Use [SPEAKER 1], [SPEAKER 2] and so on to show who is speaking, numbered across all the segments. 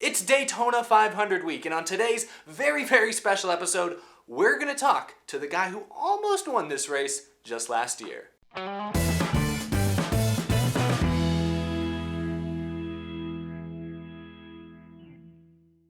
[SPEAKER 1] It's Daytona 500 week, and on today's very, very special episode, we're going to talk to the guy who almost won this race just last year.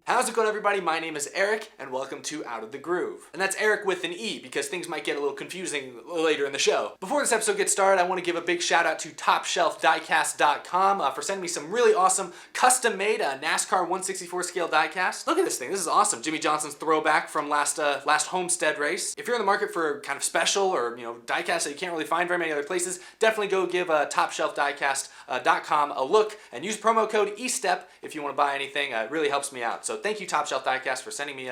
[SPEAKER 1] How's it going, everybody? My name is Aric, and welcome to Out of the Groove. And that's Aric with an E, because things might get a little confusing later in the show. Before this episode gets started, I want to give a big shout out to TopShelfDiecast.com for sending me some really awesome custom-made NASCAR 1/64 scale diecast. Look at this thing. This is awesome. Jimmy Johnson's throwback from last Homestead race. If you're in the market for kind of special or diecast that you can't really find very many other places, definitely go give TopShelfDiecast.com a look and use promo code Estepp if you want to buy anything. It really helps me out. So thank you, Top Shelf Diecast, for sending me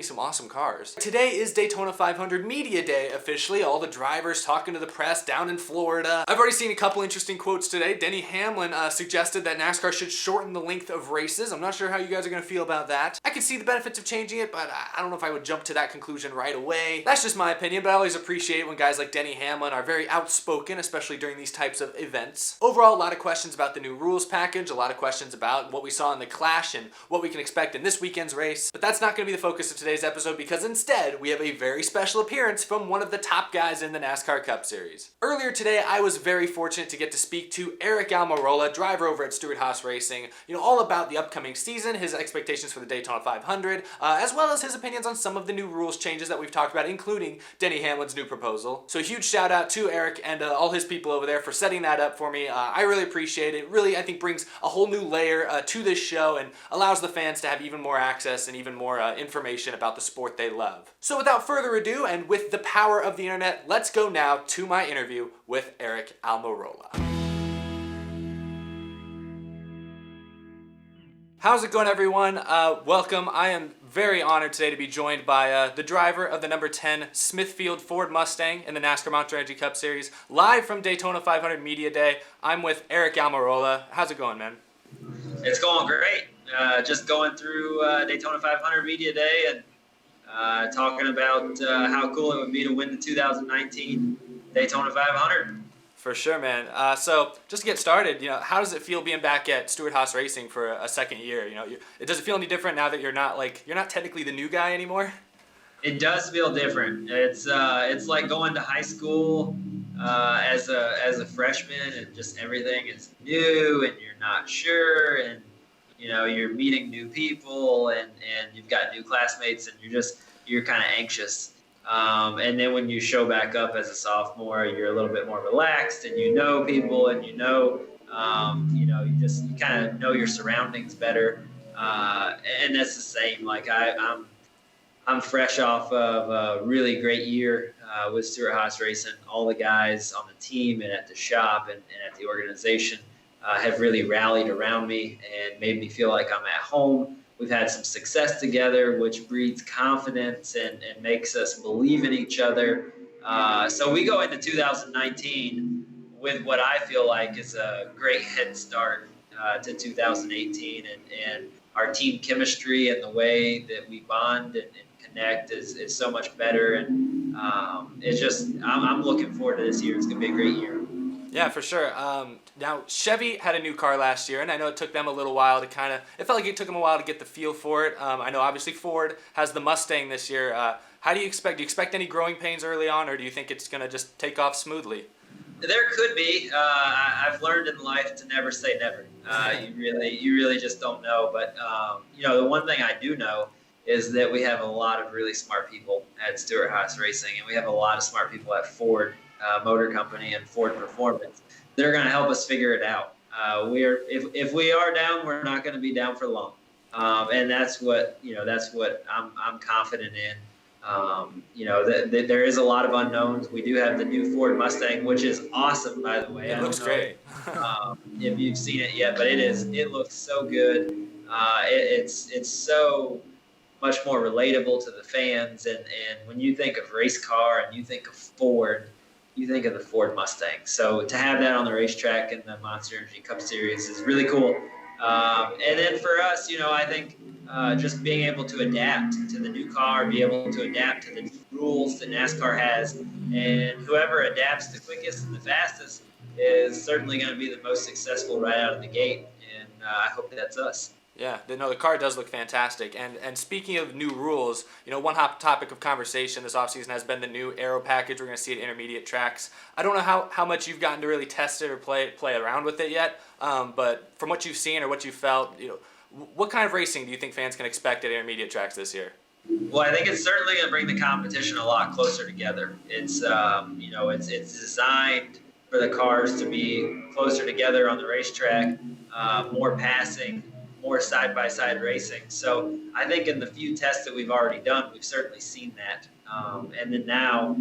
[SPEAKER 1] some awesome cars. Today is Daytona 500 Media Day officially. All the drivers talking to the press down in Florida. I've already seen a couple interesting quotes today. Denny Hamlin suggested that NASCAR should shorten the length of races. I'm not sure how you guys are going to feel about that. I could see the benefits of changing it, but I don't know if I would jump to that conclusion right away. That's just my opinion, but I always appreciate it when guys like Denny Hamlin are very outspoken, especially during these types of events. Overall, a lot of questions about the new rules package, a lot of questions about what we saw in the Clash and what we can expect in this weekend's race. But that's not going to be the focus of today's episode, because instead we have a very special appearance from one of the top guys in the NASCAR Cup Series. Earlier today, I was very fortunate to get to speak to Aric Almirola, driver over at Stewart-Haas Racing, all about the upcoming season, his expectations for the Daytona 500, as well as his opinions on some of the new rules changes that we've talked about, including Denny Hamlin's new proposal. So a huge shout out to Aric and all his people over there for setting that up for me. I really appreciate it. Really, I think brings a whole new layer to this show and allows the fans to have even more access and even more information about the sport they love. So without further ado, and with the power of the internet, let's go now to my interview with Aric Almirola. How's it going, everyone? Welcome. I am very honored today to be joined by the driver of the number 10 Smithfield Ford Mustang in the NASCAR Monster Energy Cup Series, live from Daytona 500 Media Day. I'm with Aric Almirola. How's it going, man?
[SPEAKER 2] It's going great. Just going through Daytona 500 Media Day and talking about how cool it would be to win the 2019 Daytona 500.
[SPEAKER 1] For sure, man. So just to get started, how does it feel being back at Stewart-Haas Racing for a second year? Does it feel any different now that you're not technically the new guy anymore?
[SPEAKER 2] It does feel different. It's like going to high school as a freshman, and just everything is new and you're not sure, and you're meeting new people and you've got new classmates, and you're kind of anxious. And then when you show back up as a sophomore, you're a little bit more relaxed, and people, and you kind of know your surroundings better. And that's the same. Like I'm fresh off of a really great year with Stewart-Haas Racing. All the guys on the team and at the shop and at the organization have really rallied around me and made me feel like I'm at home. We've had some success together, which breeds confidence and makes us believe in each other. So we go into 2019 with what I feel like is a great head start to 2018. And our team chemistry and the way that we bond and connect is so much better. And I'm looking forward to this year. It's going to be a great year.
[SPEAKER 1] Yeah, for sure. Now, Chevy had a new car last year, and I know it took them a little while it felt like it took them a while to get the feel for it. I know obviously Ford has the Mustang this year. How do you expect any growing pains early on, or do you think it's going to just take off smoothly?
[SPEAKER 2] There could be. I've learned in life to never say never. You really just don't know. But, the one thing I do know is that we have a lot of really smart people at Stewart-Haas Racing, and we have a lot of smart people at Ford Motor Company and Ford Performance. They're going to help us figure it out. If we are down, we're not going to be down for long, and that's what I'm confident in. There is a lot of unknowns. We do have the new Ford Mustang, which is awesome, by the way.
[SPEAKER 1] It looks great.
[SPEAKER 2] If you've seen it yet, but it looks so good. It's so much more relatable to the fans, and when you think of race car and you think of Ford, you think of the Ford Mustang. So to have that on the racetrack in the Monster Energy Cup Series is really cool. And then for us, I think just being able to adapt to the new car, be able to adapt to the new rules that NASCAR has, and whoever adapts the quickest and the fastest is certainly going to be the most successful right out of the gate. And I hope that's us.
[SPEAKER 1] Yeah, the car does look fantastic. And speaking of new rules, one hot topic of conversation this offseason has been the new aero package we're going to see at intermediate tracks. I don't know how much you've gotten to really test it or play around with it yet, but from what you've seen or what you've felt, what kind of racing do you think fans can expect at intermediate tracks this year?
[SPEAKER 2] Well, I think it's certainly going to bring the competition a lot closer together. It's it's designed for the cars to be closer together on the racetrack, more passing, more side-by-side racing. So I think in the few tests that we've already done, we've certainly seen that. And then now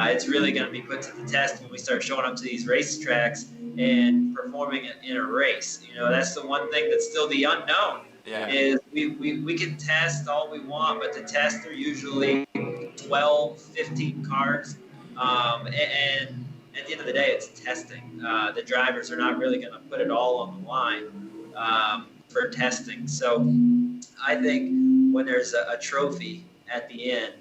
[SPEAKER 2] it's really going to be put to the test when we start showing up to these racetracks and performing in a race. That's the one thing that's still the unknown.
[SPEAKER 1] Yeah.
[SPEAKER 2] Is we can test all we want, but the tests are usually 12, 15 cars. And at the end of the day, it's testing. The drivers are not really going to put it all on the line for testing. So I think when there's a trophy at the end,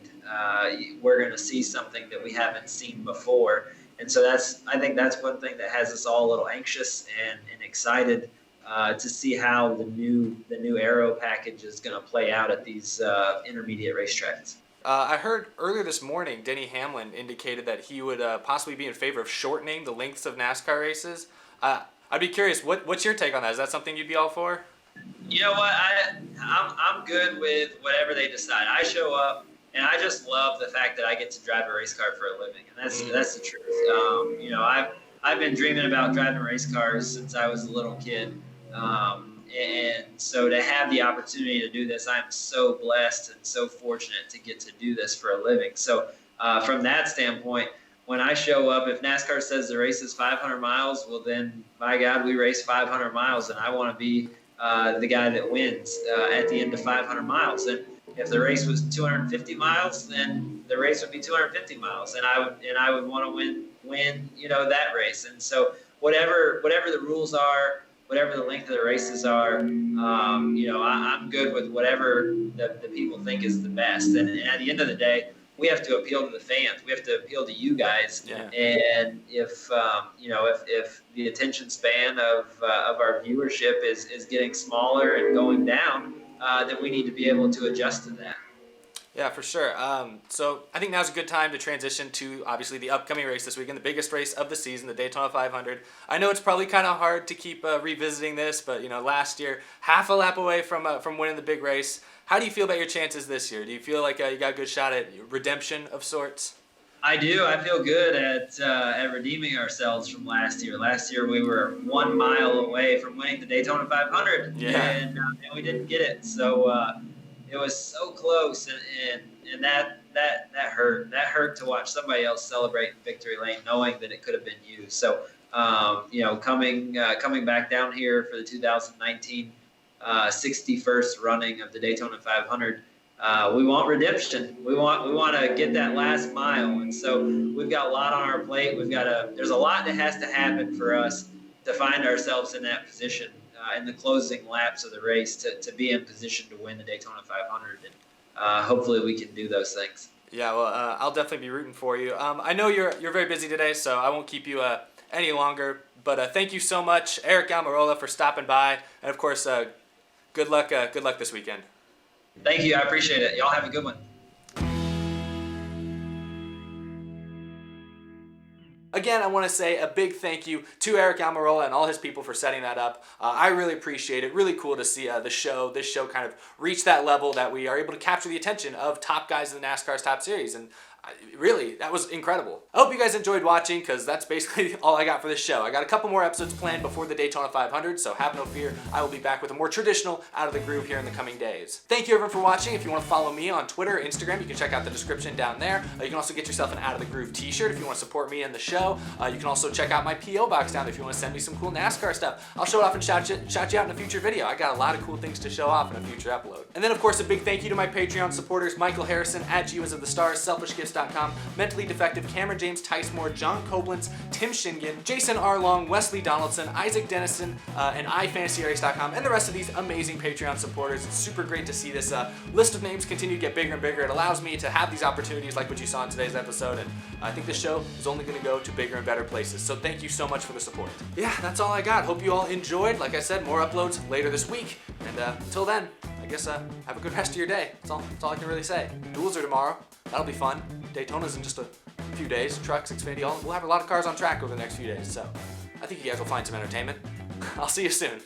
[SPEAKER 2] we're going to see something that we haven't seen before. And so I think that's one thing that has us all a little anxious and excited to see how the new aero package is going to play out at these intermediate racetracks.
[SPEAKER 1] I heard earlier this morning, Denny Hamlin indicated that he would possibly be in favor of shortening the lengths of NASCAR races. I'd be curious, what's your take on that? Is that something you'd be all for?
[SPEAKER 2] You know what? I'm good with whatever they decide. I show up, and I just love the fact that I get to drive a race car for a living, and that's the truth. I've been dreaming about driving race cars since I was a little kid. And so to have the opportunity to do this, I'm so blessed and so fortunate to get to do this for a living. So from that standpoint, when I show up, if NASCAR says the race is 500 miles, well then, by God, we race 500 miles, and I want to be the guy that wins at the end of 500 miles. And if the race was 250 miles, then the race would be 250 miles, and I would want to win that race. And so whatever the rules are, whatever the length of the races are, I'm good with whatever the people think is the best. And at the end of the day, we have to appeal to the fans. We have to appeal to you guys.
[SPEAKER 1] Yeah.
[SPEAKER 2] And if the attention span of our viewership is getting smaller and going down, then we need to be able to adjust to that.
[SPEAKER 1] Yeah, for sure. So I think now's a good time to transition to, obviously, the upcoming race this weekend, the biggest race of the season, the Daytona 500. I know it's probably kind of hard to keep revisiting this, but last year, half a lap away from winning the big race. How do you feel about your chances this year? Do you feel like you got a good shot at redemption of sorts?
[SPEAKER 2] I do. I feel good at redeeming ourselves from last year. Last year we were 1 mile away from winning the Daytona 500, and we didn't get it. So it was so close, and that hurt. That hurt to watch somebody else celebrate in victory lane, knowing that it could have been you. So coming back down here for the 2019 61st running of the Daytona 500. We want redemption. We want to get that last mile, and so we've got a lot on our plate. There's a lot that has to happen for us to find ourselves in that position in the closing laps of the race to be in position to win the Daytona 500, and hopefully we can do those things.
[SPEAKER 1] Yeah, well, I'll definitely be rooting for you. I know you're very busy today, so I won't keep you any longer. But thank you so much, Aric Almirola, for stopping by, and of course, good luck this weekend.
[SPEAKER 2] Thank you. I appreciate it. Y'all have a good one.
[SPEAKER 1] Again, I want to say a big thank you to Aric Almirola and all his people for setting that up. I really appreciate it. Really cool to see this show kind of reach that level that we are able to capture the attention of top guys in the NASCAR's top series. And really, that was incredible. I hope you guys enjoyed watching, because that's basically all I got for this show. I got a couple more episodes planned before the Daytona 500, so have no fear. I will be back with a more traditional Out of the Groove here in the coming days. Thank you everyone for watching. If you want to follow me on Twitter or Instagram, you can check out the description down there. You can also get yourself an Out of the Groove t-shirt if you want to support me and the show. You can also check out my P.O. box down there if you want to send me some cool NASCAR stuff. I'll show it off and shout you out in a future video. I got a lot of cool things to show off in a future upload. And then, of course, a big thank you to my Patreon supporters, Michael Harrison, @GWizOfTheStars, SelfishGifts, MentallyDefectiveCars.com, Mentally Defective, Cameron James, Tice Moore, John Koblenz, Tim Shingen, Jason R. Long, Wesley Donaldson, Isaac Dennison, and iFantasyArrays.com, and the rest of these amazing Patreon supporters. It's super great to see this list of names continue to get bigger and bigger. It allows me to have these opportunities like what you saw in today's episode, and I think this show is only going to go to bigger and better places. So thank you so much for the support. Yeah, that's all I got. Hope you all enjoyed. Like I said, more uploads later this week. And until then, I guess have a good rest of your day. That's all I can really say. Duels are tomorrow. That'll be fun. Daytona's in just a few days. Trucks, Xfinity, we'll have a lot of cars on track over the next few days. So I think you guys will find some entertainment. I'll see you soon.